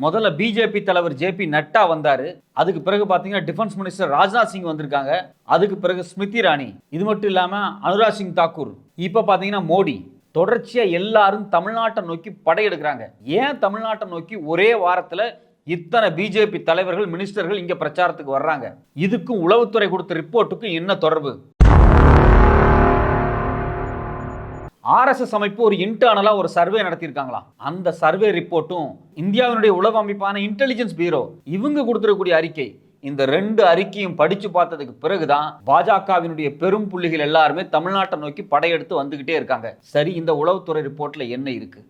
முதல்ல பிஜேபி தலைவர் ஜேபி நட்டா வந்தாரு. அதுக்கு பிறகு பாத்தீங்கன்னா டிஃபென்ஸ் மினிஸ்டர் ராஜ்நாத் சிங் வந்திருக்காங்க. அதுக்கு பிறகு ஸ்மிருதி இரானி, இது மட்டும் இல்லாம அனுராக் சிங் தாக்கூர், இப்ப பாத்தீங்கன்னா மோடி. தொடர்ச்சியா எல்லாரும் தமிழ்நாட்டை நோக்கி படையெடுக்கிறாங்க. ஏன் தமிழ்நாட்டை நோக்கி ஒரே வாரத்துல இத்தனை பிஜேபி தலைவர்கள் மினிஸ்டர்கள் இங்க பிரச்சாரத்துக்கு வர்றாங்க? இதுக்கும் உளவுத்துறை கொடுத்த ரிப்போர்ட்டுக்கும் என்ன தொடர்பு? RSS அமைப்பு ஒரு இன்டர்னலா ஒரு சர்வே நடத்தியிருக்காங்களா. அந்த சர்வே ரிப்போர்ட்டும் இந்தியாவினுடைய உளவு அமைப்பான இன்டெலிஜென்ஸ் பியூரோ இவங்க கொடுத்திருக்கக்கூடிய அறிக்கை, இந்த 2 அறிக்கையும் படிச்சு பார்த்ததுக்கு பிறகுதான் பாஜகவினுடைய பெரும் புள்ளிகள் எல்லாருமே தமிழ்நாட்டை நோக்கி படையெடுத்து வந்துகிட்டே இருக்காங்க. சரி, இந்த உளவுத்துறை ரிப்போர்ட்ல என்ன இருக்கு?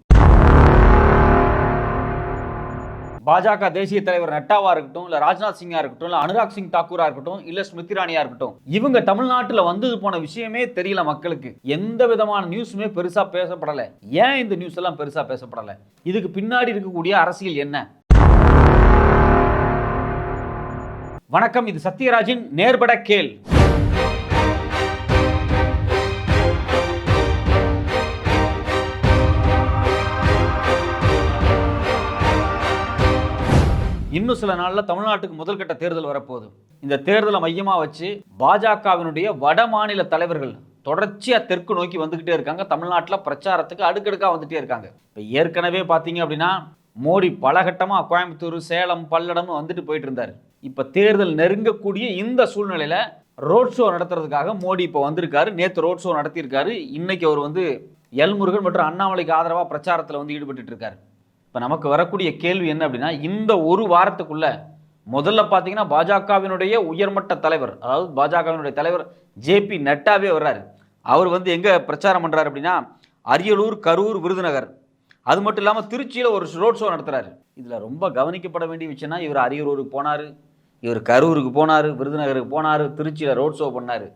பாஜக தேசிய தலைவர் நட்டாவா இருக்கட்டும், இல்ல ராஜ்நாத் சிங்கா இருக்கட்டும், இல்ல அனுராக் சிங் தாக்கூரா இருக்கட்டும், இல்ல ஸ்மிருதி இரானியா இருக்கட்டும், இவங்க தமிழ்நாட்டுல வந்தது போன விஷயமே தெரியல மக்களுக்கு. எந்த விதமான நியூஸுமே பெருசா பேசப்படல. ஏன் இந்த நியூஸ் எல்லாம் பெருசா பேசப்படல? இதுக்கு பின்னாடி இருக்கக்கூடிய அரசியல் என்ன? வணக்கம், இது சத்யராஜின் நேர்பட கேள். இன்னும் சில நாள்ல தமிழ்நாட்டுக்கு முதல் கட்ட தேர்தல் வரப்போகுது. இந்த தேர்தலை மையமா வச்சு பாஜகவினுடைய வட மாநில தலைவர்கள் தொடர்ச்சியா தெற்கு நோக்கி வந்துகிட்டே இருக்காங்க. தமிழ்நாட்டில் பிரச்சாரத்துக்கு அடுக்கடுக்கா வந்துட்டே இருக்காங்க. இப்போ ஏற்கனவே பார்த்தீங்க அப்படின்னா மோடி பலகட்டமா கோயம்புத்தூர், சேலம், பல்லடம் வந்துட்டு போயிட்டு இருந்தார். இப்போ தேர்தல் நெருங்கக்கூடிய இந்த சூழ்நிலையில ரோட் ஷோ நடத்துறதுக்காக மோடி இப்போ வந்திருக்காரு. நேற்று ரோட் ஷோ நடத்தியிருக்காரு. இன்னைக்கு அவர் வந்து எல் முருகன் மற்றும் அண்ணாமலைக்கு ஆதரவாக பிரச்சாரத்தில் வந்து ஈடுபட்டு இருக்காரு. இப்போ நமக்கு வரக்கூடிய கேள்வி என்ன அப்படின்னா, இந்த ஒரு வாரத்துக்குள்ள முதல்ல பார்த்தீங்கன்னா பாஜகவினுடைய உயர்மட்ட தலைவர், அதாவது பாஜகவினுடைய தலைவர் ஜேபி நட்டாவே வர்றாரு. அவர் வந்து எங்கே பிரச்சாரம் பண்ணுறாரு அப்படின்னா அரியலூர், கரூர், விருதுநகர், அது மட்டும் இல்லாமல் திருச்சியில் ஒரு ரோட் ஷோ நடத்துகிறாரு. இதில் ரொம்ப கவனிக்கப்பட வேண்டிய விஷயம்னா, இவர் அரியலூருக்கு போனார், இவர் கரூருக்கு போனார், விருதுநகருக்கு போனார், திருச்சியில் ரோட் ஷோ பண்ணார்.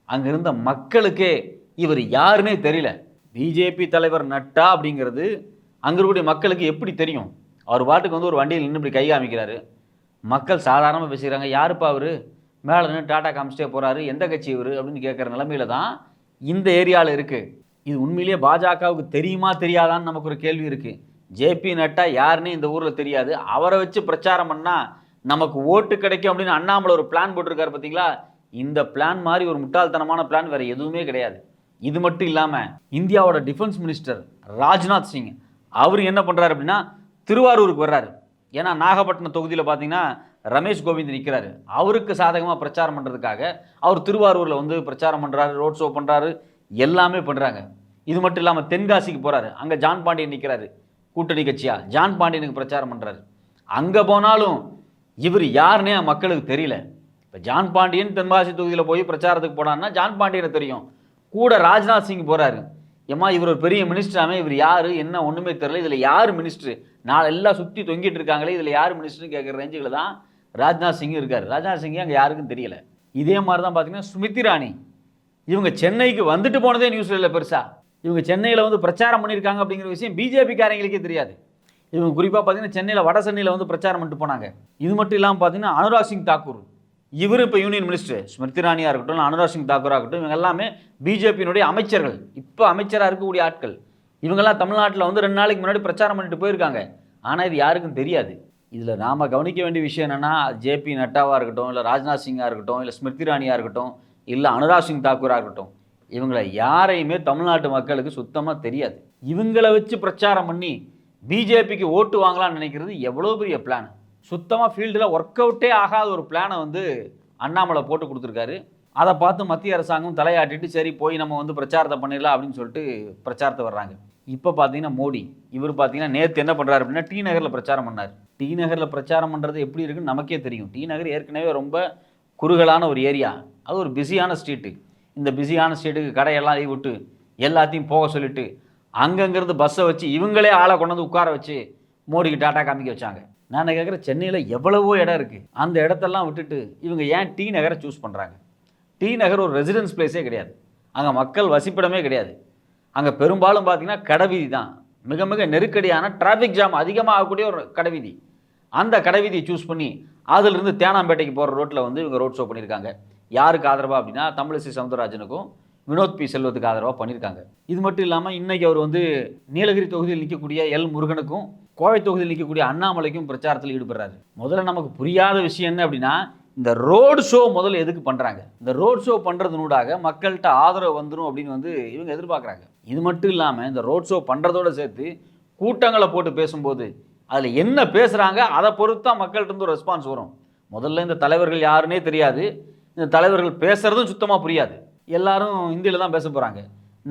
அங்கே இருந்த மக்களுக்கே இவர் யாருன்னே தெரியல. பிஜேபி தலைவர் நட்டா அப்படிங்கிறது அங்கே இருக்கக்கூடிய மக்களுக்கு எப்படி தெரியும்? அவர் பாட்டுக்கு வந்து ஒரு வண்டியில் நின்று இப்படி கை காமிக்கிறாரு. மக்கள் சாதாரணமாக பேசுகிறாங்க, யாருப்பா அவர், மேலே நின்று டாட்டா காமிச்சிட்டே போகிறாரு, எந்த கட்சி இவர் அப்படின்னு கேட்குற நிலைமையில தான் இந்த ஏரியாவில் இருக்குது. இது உண்மையிலேயே பாஜகவுக்கு தெரியுமா தெரியாதான்னு நமக்கு ஒரு கேள்வி இருக்குது. ஜேபி நட்டா யாருன்னு இந்த ஊரில் தெரியாது. அவரை வச்சு பிரச்சாரம் பண்ணால் நமக்கு ஓட்டு கிடைக்கும் அப்படின்னு அண்ணாமலை ஒரு பிளான் போட்டிருக்காரு பார்த்தீங்களா? இந்த பிளான் மாதிரி ஒரு முட்டாள்தனமான பிளான் வேறு எதுவுமே கிடையாது. இது மட்டும் இல்லாமல் இந்தியாவோட டிஃபென்ஸ் மினிஸ்டர் ராஜ்நாத் சிங் அவர் என்ன பண்ணுறாரு அப்படின்னா திருவாரூருக்கு வர்றாரு. ஏன்னா நாகப்பட்டினம் தொகுதியில் பார்த்தீங்கன்னா ரமேஷ் கோவிந்த் நிற்கிறாரு. அவருக்கு சாதகமாக பிரச்சாரம் பண்ணுறதுக்காக அவர் திருவாரூரில் வந்து பிரச்சாரம் பண்ணுறாரு, ரோட் ஷோ பண்ணுறாரு, எல்லாமே பண்ணுறாங்க. இது மட்டும் இல்லாமல் தென்காசிக்கு போகிறாரு. அங்கே ஜான் பாண்டியன் நிற்கிறாரு, கூட்டணி கட்சியாக ஜான் பாண்டியனுக்கு பிரச்சாரம் பண்ணுறாரு. அங்கே போனாலும் இவர் யாருன்னே மக்களுக்கு தெரியல. இப்போ ஜான் பாண்டியன் தென்காசி தொகுதியில் போய் பிரச்சாரத்துக்கு போனான்னா ஜான் பாண்டியனை தெரியும். கூட ராஜ்நாத் சிங் போகிறாரு. ஏம்மா இவர் ஒரு பெரிய மினிஸ்டராமே, இவர் யார் என்ன ஒன்றுமே தெரியல, இதில் யார் மினிஸ்டர், நாளை எல்லாம் சுற்றி தொங்கிட்டு இருக்காங்களே, இதில் யார் மினிஸ்டர்னு கேட்குற ரேஞ்சுகளை தான் ராஜ்நாத் சிங் இருக்கார். ராஜ்நாத் சிங் அங்கே யாருக்கும் தெரியல. இதே மாதிரி தான் பார்த்தீங்கன்னா ஸ்மிருதி இரானி, இவங்க சென்னைக்கு வந்துட்டு போனதே நியூஸில் இல்லை பெருசாக. இவங்க சென்னையில் வந்து பிரச்சாரம் பண்ணியிருக்காங்க அப்படிங்கிற விஷயம் பிஜேபிக்காரங்களுக்கே தெரியாது. இவங்க குறிப்பாக பார்த்தீங்கன்னா சென்னையில் வட சென்னையில் வந்து பிரச்சாரம் பண்ணிட்டு போனாங்க. இது மட்டும் இல்லாமல் பார்த்தீங்கன்னா அனுராக் சிங் தாக்கூர், இவர் இப்போ யூனியன் மினிஸ்டர், ஸ்மிருதி இரானியாக இருக்கட்டும், அனுராக் சிங் தாக்கூராக இருக்கட்டும், இவங்க எல்லாமே பிஜேபியினுடைய அமைச்சர்கள், இப்போ அமைச்சராக இருக்கக்கூடிய ஆட்கள். இவங்கெல்லாம் தமிழ்நாட்டில் வந்து 2 நாளைக்கு முன்னாடி பிரச்சாரம் பண்ணிட்டு போயிருக்காங்க. ஆனால் இது யாருக்கும் தெரியாது. இதில் நாம் கவனிக்க வேண்டிய விஷயம் என்னென்னா, ஜேபி நட்டாவாக இருக்கட்டும், இல்லை ராஜ்நாத் சிங்காக இருக்கட்டும், இல்லை ஸ்மிருதி இரானியாக இருக்கட்டும், இல்லை அனுராக் சிங் தாக்கூராக இருக்கட்டும், இவங்களை யாரையுமே தமிழ்நாட்டு மக்களுக்கு சுத்தமாக தெரியாது. இவங்களை வச்சு பிரச்சாரம் பண்ணி பிஜேபிக்கு ஓட்டு வாங்கலாம்னு நினைக்கிறது எவ்வளோ பெரிய பிளான். சுத்தமாக ஃபீல்டில் ஒர்க் அவுட்டே ஆகாத ஒரு பிளானை வந்து அண்ணாமலை போட்டு கொடுத்துருக்காரு. அதை பார்த்து மத்திய அரசாங்கம் தலையாட்டிட்டு சரி போய் நம்ம வந்து பிரச்சாரத்தை பண்ணிடலாம் அப்படின்னு சொல்லிட்டு பிரச்சாரத்தை வர்றாங்க. இப்போ பார்த்தீங்கன்னா மோடி, இவர் பார்த்தீங்கன்னா நேற்று என்ன பண்ணுறாரு அப்படின்னா டி நகரில் பிரச்சாரம் பண்ணார். டி நகரில் பிரச்சாரம் பண்ணுறது எப்படி இருக்குன்னு நமக்கே தெரியும். டி நகர் ஏற்கனவே ரொம்ப குறுகலான ஒரு ஏரியா, அது ஒரு பிஸியான ஸ்ட்ரீட்டு. இந்த பிஸியான ஸ்ட்ரீட்டுக்கு கடையெல்லாம் விட்டு எல்லாத்தையும் போக சொல்லிட்டு அங்கங்கிருந்து பஸ்ஸை வச்சு இவங்களே ஆளை கொண்டு வந்து உட்கார வச்சு மோடிக்கு டாட்டா காமிக்க வச்சாங்க. நான் கேட்குறேன், சென்னையில் எவ்வளவோ இடம் இருக்குது, அந்த இடத்தெல்லாம் விட்டுட்டு இவங்க ஏன் டி நகரை சூஸ் பண்ணுறாங்க? டி நகர் ஒரு ரெசிடென்ஸ் பிளேஸே கிடையாது, அங்கே மக்கள் வசிப்பிடமே கிடையாது. அங்கே பெரும்பாலும் பார்த்தீங்கன்னா கடைவீதி தான், மிக மிக நெருக்கடியான டிராஃபிக் ஜாம் அதிகமாக ஆகக்கூடிய ஒரு கடைவீதி. அந்த கடைவீதியை சூஸ் பண்ணி அதிலிருந்து தேனாம்பேட்டைக்கு போகிற ரோட்டில் வந்து இவங்க ரோட் ஷோ பண்ணியிருக்காங்க. யாருக்கு ஆதரவாக அப்படின்னா தமிழிசை சவுந்தரராஜனுக்கும் வினோத் பி செல்வத்துக்கு ஆதரவாக பண்ணியிருக்காங்க. இது மட்டும் இல்லாமல் இன்றைக்கி அவர் வந்து நீலகிரி தொகுதியில் நிற்கக்கூடிய எல் முருகனுக்கும் கோவை தொகுதியில் நிற்கக்கூடிய அண்ணாமலைக்கும் பிரச்சாரத்தில் ஈடுபடுறாரு. முதல்ல நமக்கு புரியாத விஷயம் என்ன அப்படின்னா, இந்த ரோடு ஷோ முதல்ல எதுக்கு பண்ணுறாங்க? இந்த ரோட் ஷோ பண்ணுறதுனூடாக மக்கள்கிட்ட ஆதரவு வந்துடும் அப்படின்னு வந்து இவங்க எதிர்பார்க்குறாங்க. இது மட்டும் இல்லாமல் இந்த ரோட் ஷோ பண்ணுறதோடு சேர்த்து கூட்டங்களை போட்டு பேசும்போது அதில் என்ன பேசுகிறாங்க அதை பொறுத்து தான் மக்கள்கிட்ட இருந்து ஒரு ரெஸ்பான்ஸ் வரும். முதல்ல இந்த தலைவர்கள் யாருன்னே தெரியாது, இந்த தலைவர்கள் பேசுகிறதும் சுத்தமாக புரியாது. எல்லாரும் ஹிந்தியில் தான் பேச போகிறாங்க.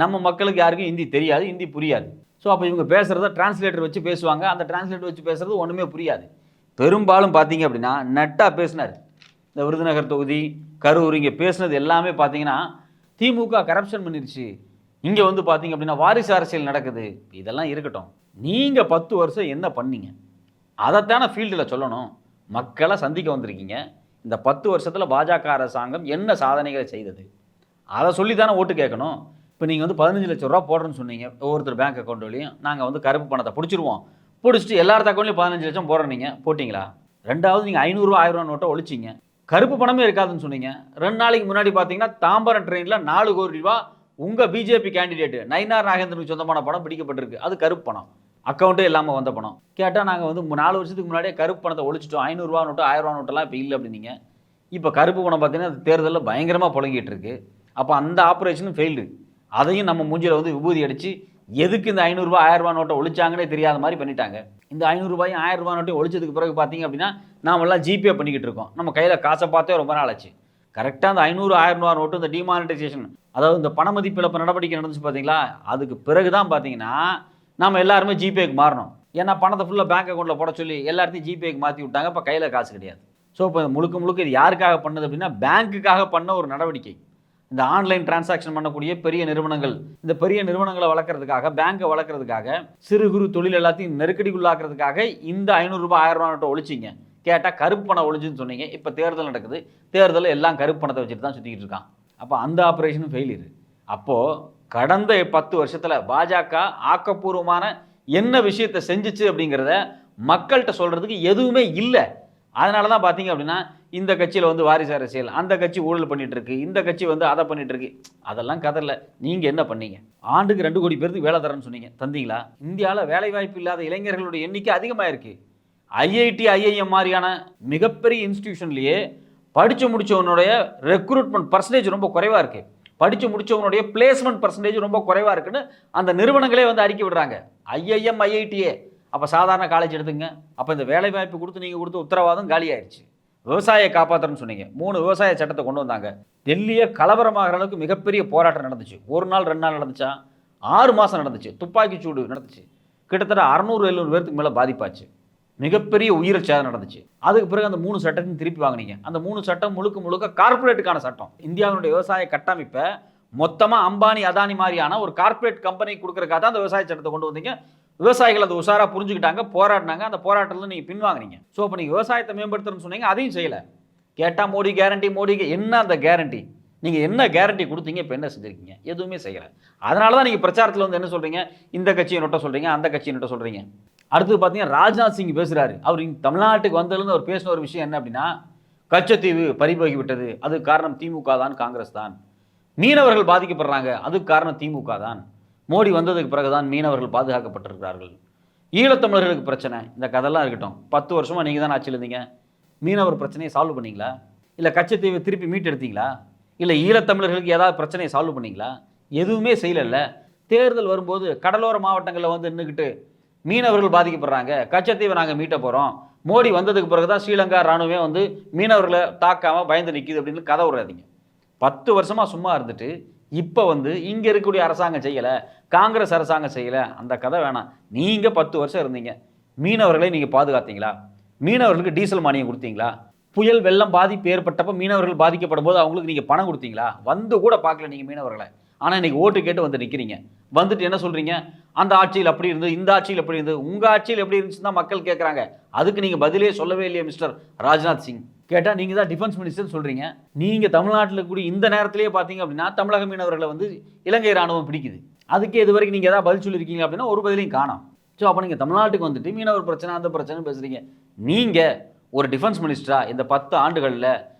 நம்ம மக்களுக்கு யாருக்கும் ஹிந்தி தெரியாது, ஹிந்தி புரியாது. ஸோ அப்போ இவங்க பேசுகிறத டிரான்ஸ்லேட்டர் வச்சு பேசுவாங்க. அந்த டிரான்ஸ்லேட்டர் வச்சு பேசுகிறது ஒன்றுமே புரியாது. பெரும்பாலும் பார்த்தீங்க அப்படின்னா நட்டாக பேசினார். இந்த விருதுநகர் தொகுதி, கரூர் இங்கே பேசுனது எல்லாமே பார்த்தீங்கன்னா திமுக கரப்ஷன் பண்ணிருச்சு, இங்கே வந்து பார்த்தீங்க அப்படின்னா வாரிசு அரசியல் நடக்குது. இதெல்லாம் இருக்கட்டும், நீங்கள் 10 வருஷம் என்ன பண்ணீங்க அதைத்தானே ஃபீல்டில் சொல்லணும். மக்களை சந்திக்க வந்திருக்கீங்க. இந்த 10 வருஷத்தில் பாஜக அரசாங்கம் என்ன சாதனைகளை செய்தது அதை சொல்லி தானே ஓட்டு கேட்கணும். இப்போ நீங்கள் வந்து 15 லட்சம் ரூபா போடுறேன்னு சொன்னீங்க. ஒவ்வொருத்தர் பேங்க் அக்கௌண்ட்லையும் நாங்கள் வந்து கருப்பு பணத்தை பிடிச்சிருவோம், பிடிச்சிட்டு எல்லார் அக்கௌண்ட்லையும் 15 லட்சம் போடுறீங்க, போட்டிங்களா? ரெண்டாவது நீங்கள் 500 ரூபா 1000 ரூபா நோட்டை ஒழிச்சிங்க. கருப்பு பணமே இருக்காதுன்னு சொன்னீங்க. 2 நாளைக்கு முன்னாடி பார்த்தீங்கன்னா தாம்பரம் ட்ரெயினில் 4 கோடி ரூபா உங்கள் பிஜேபி கேண்டிடேட் நயினார் நாகேந்திரனுக்கு சொந்தமான பணம் பிடிக்கப்பட்டிருக்கு. அது கருப்பு பணம், அக்கௌண்ட்டே இல்லாமல் வந்த பணம். கேட்டால் நாங்கள் வந்து 4 வருஷத்துக்கு முன்னாடியே கருப்பு பணத்தை ஒழிச்சிட்டோம், 500 ரூபா நோட்டு 1000 ரூபா நோட்டெல்லாம் இப்போ இல்லை அப்படின்னீங்க. இப்போ கருப்பு பணம் பார்த்தீங்கன்னா அது தேர்தலில் பயங்கரமாக புழங்கிட்டு இருக்கு. அப்போ அந்த ஆப்ரேஷனும் ஃபெயில்டு. அதையும் நம்ம மூஞ்சியில் வந்து விபூதி அடித்து எதுக்கு இந்த 500 ரூபா 1000 ரூபா நோட்டை ஒழிச்சாங்கன்னே தெரியாத மாதிரி பண்ணிட்டாங்க. இந்த 500 ரூபாயும் 1000 ரூபா நோட்டையும் ஒழிச்சதுக்கு பிறகு பார்த்தீங்க அப்படின்னா நாமெல்லாம் ஜிபே பண்ணிக்கிட்டு இருக்கோம். நம்ம கையில் காசை பார்த்தே ரொம்ப நாள் ஆச்சு. கரெக்டாக அந்த 500 1000 ரூபா நோட்டு இந்த டிமானிட்டைசேஷன், அதாவது இந்த பண மதிப்பிழப்பு நடவடிக்கை நடந்துச்சு பார்த்தீங்களா, அதுக்கு பிறகு தான் பார்த்தீங்கன்னா நம்ம எல்லாருமே ஜிபேக்கு மாறணும். ஏன்னா பணத்தை ஃபுல்லாக பேங்க் அக்கௌண்ட்டில் போட சொல்லி எல்லாத்தையும் ஜிபேக்கு மாற்றி விட்டாங்க. இப்போ கையில் காசு கிடையாது. ஸோ இப்போ முழுக்க முழுக்க இது யாருக்காக பண்ணது அப்படின்னா பேங்க்குக்காக பண்ண ஒரு நடவடிக்கை. இந்த ஆன்லைன் டிரான்சாக்ஷன் பண்ணக்கூடிய பெரிய நிறுவனங்கள், இந்த பெரிய நிறுவனங்களை வளர்க்குறதுக்காக, பேங்க்கை வளர்க்குறதுக்காக, சிறு குறு தொழில் எல்லாத்தையும் நெருக்கடிக்குள்ளாக்குறதுக்காக இந்த 500 ரூபாய் 1000 ரூபா நோட்டை ஒழிச்சிங்க. கேட்டால் கருப்பு பணம் ஒழிஞ்சுன்னு சொன்னீங்க. இப்போ தேர்தல் நடக்குது, தேர்தலில் எல்லாம் கருப்பு பணத்தை வச்சுட்டு தான் சுற்றிக்கிட்டு இருக்கான். அப்போ அந்த ஆப்ரேஷனும் ஃபெயிலியர். அப்போது கடந்த 10 வருஷத்தில் பாஜக ஆக்கப்பூர்வமான என்ன விஷயத்தை செஞ்சிச்சு அப்படிங்கிறத மக்கள்கிட்ட சொல்கிறதுக்கு எதுவுமே இல்லை. அதனால தான் பார்த்தீங்க அப்படின்னா இந்த கட்சியில் வந்து வாரிசு அரசியல், அந்த கட்சி ஊழல் பண்ணிட்டு இருக்கு, இந்த கட்சி வந்து அதை பண்ணிட்டு இருக்கு. அதெல்லாம் கதறில். நீங்கள் என்ன பண்ணீங்க? ஆண்டுக்கு 2 கோடி பேருக்கு வேலை தரேன்னு சொன்னீங்க, தந்தீங்களா? இந்தியாவில் வேலைவாய்ப்பு இல்லாத இளைஞர்களுடைய எண்ணிக்கை அதிகமாக இருக்குது. ஐஐடி ஐஐஎம் மாதிரியான மிகப்பெரிய இன்ஸ்டிடியூஷன்லேயே படித்து முடித்தவனுடைய ரெக்ரூட்மெண்ட் பர்சன்டேஜ் ரொம்ப குறைவாக இருக்குது, படித்து முடித்தவனுடைய பிளேஸ்மெண்ட் பர்சன்டேஜ் ரொம்ப குறைவாக இருக்குன்னு அந்த நிறுவனங்களே வந்து அறிக்கை விடுறாங்க. ஐஐஎம் ஐஐடிஏ. அப்போ சாதாரண காலேஜ் எடுத்துங்க. அப்போ இந்த வேலைவாய்ப்பு கொடுத்து நீங்கள் கொடுத்த உத்தரவாதம் காலி ஆயிடுச்சு. விவசாயியை காப்பாற்றுறன்னு சொன்னீங்க, 3 விவசாய சட்டத்தை கொண்டு வந்தாங்க. டெல்லியை கலவரமாகிற அளவுக்கு மிகப்பெரிய போராட்டம் நடந்துச்சு. 1 நாள் 2 நாள் நடந்துச்சா? 6 மாதம் நடந்துச்சு. துப்பாக்கி சூடு நடந்துச்சு. கிட்டத்தட்ட 600-700 பேருக்கு மேலே பாதிப்பாச்சு. மிகப்பெரிய உயிர் சேதம் நடந்துச்சு. அதுக்கு பிறகு அந்த 3 சட்டத்தையும் திருப்பி வாங்கினீங்க. அந்த 3 சட்டம் முழுக்க முழுக்க கார்பரேட்டுக்கான சட்டம். இந்தியாவினுடைய விவசாய கட்டமைப்பை மொத்தமாக அம்பானி அதானி மாதிரியான ஒரு கார்பரேட் கம்பெனி கொடுக்குறக்காக தான் அந்த விவசாய சட்டத்தை கொண்டு வந்தீங்க. விவசாயிகள் அதை உஷாராக புரிஞ்சுக்கிட்டாங்க, போராடினாங்க. அந்த போராட்டத்தில் நீங்கள் பின்வாங்கினீங்க. ஸோ அப்போ நீங்கள் விவசாயத்தை மேம்படுத்துறேன்னு சொன்னீங்க, அதையும் செய்யலை. கேட்டால் மோடி கேரண்டி, மோடிக்கு என்ன அந்த கேரண்டி? நீங்கள் என்ன கேரண்டி கொடுத்தீங்க? இப்போ என்ன செஞ்சுருக்கீங்க? எதுவுமே செய்யலை. அதனால தான் நீங்கள் பிரச்சாரத்தில் வந்து என்ன சொல்கிறீங்க, இந்த கட்சியை நொட்ட சொல்கிறீங்க, அந்த கட்சியை நொட்ட சொல்கிறீங்க. அடுத்து பார்த்தீங்கன்னா ராஜ்நாத் சிங் பேசுகிறாரு. அவர் தமிழ்நாட்டுக்கு வந்ததுலேருந்து அவர் பேசின ஒரு விஷயம் என்ன அப்படின்னா, கச்சத்தீவு பறிபோகி விட்டது, அதுக்கு காரணம் திமுக தான், காங்கிரஸ் தான். மீனவர்கள் பாதிக்கப்படுறாங்க, அதுக்கு காரணம் திமுக தான். மோடி வந்ததுக்கு பிறகுதான் மீனவர்கள் பாதுகாக்கப்பட்டிருக்கிறார்கள். ஈழத்தமிழர்களுக்கு பிரச்சனை, இந்த கதையெல்லாம் இருக்கட்டும். 10 வருஷமாக நீங்கள் தான் ஆட்சியில் இருந்தீங்க. மீனவர் பிரச்சனையை சால்வ் பண்ணீங்களா? இல்லை கச்சத்தீவை திருப்பி மீட்டு எடுத்தீங்களா? இல்லை ஈழத்தமிழர்களுக்கு ஏதாவது பிரச்சனையை சால்வ் பண்ணீங்களா? எதுவுமே செய்யலைல்ல. தேர்தல் வரும்போது கடலோர மாவட்டங்களில் வந்து நின்றுக்கிட்டு மீனவர்கள் பாதிக்கப்படுறாங்க, கச்சத்தீவை நாங்கள் மீட்ட போகிறோம், மோடி வந்ததுக்கு பிறகு தான் ஸ்ரீலங்கா இராணுவமே வந்து மீனவர்களை தாக்காமல் பயந்து நிற்கிது அப்படின்னு கதை விடாதீங்க. 10 வருஷமாக சும்மா இருந்துட்டு இப்போ வந்து இங்கே இருக்கக்கூடிய அரசாங்கம் செய்யலை, காங்கிரஸ் அரசாங்கம் செய்யலை, அந்த கதை வேணாம். நீங்கள் 10 வருஷம் இருந்தீங்க. மீனவர்களை நீங்கள் பாதுகாத்தீங்களா? மீனவர்களுக்கு டீசல் மானியம் கொடுத்தீங்களா? புயல் வெள்ளம் பாதிப்பு ஏற்பட்டப்போ மீனவர்கள் பாதிக்கப்படும் போது அவங்களுக்கு நீங்கள் பணம் கொடுத்தீங்களா? வந்து கூட பார்க்கல நீங்கள் மீனவர்களை. ஆனால் இன்றைக்கி ஓட்டு கேட்டு வந்து நிற்கிறீங்க. வந்துட்டு என்ன சொல்கிறீங்க, அந்த ஆட்சியில் அப்படி இருந்தது, இந்த ஆட்சியில் எப்படி இருந்தது, உங்கள் ஆட்சியில் எப்படி இருந்துச்சுன்னு தான் மக்கள் கேட்குறாங்க. அதுக்கு நீங்கள் பதிலே சொல்லவே இல்லையே மிஸ்டர் ராஜ்நாத் சிங். கேட்டால் நீங்கள் தான் டிஃபென்ஸ் மினிஸ்டர் சொல்கிறீங்க. நீங்கள் தமிழ்நாட்டில் கூடிய இந்த நேரத்திலேயே பார்த்தீங்க அப்படின்னா தமிழக மீனவர்களை வந்து இலங்கை இராணுவம் பிடிக்குது. அதுக்கு இது வரைக்கும் நீங்கள் ஏதாவது பதில் சொல்லியிருக்கீங்க அப்படின்னா ஒரு பதிலையும் காணோம். ஸோ அப்போ நீங்கள் தமிழ்நாட்டுக்கு வந்துட்டு மீனவர் பிரச்சனை அந்த பிரச்சனை பேசுகிறீங்க. நீங்கள் ஒரு டிஃபென்ஸ் மினிஸ்டராக இந்த 10 ஆண்டுகளில்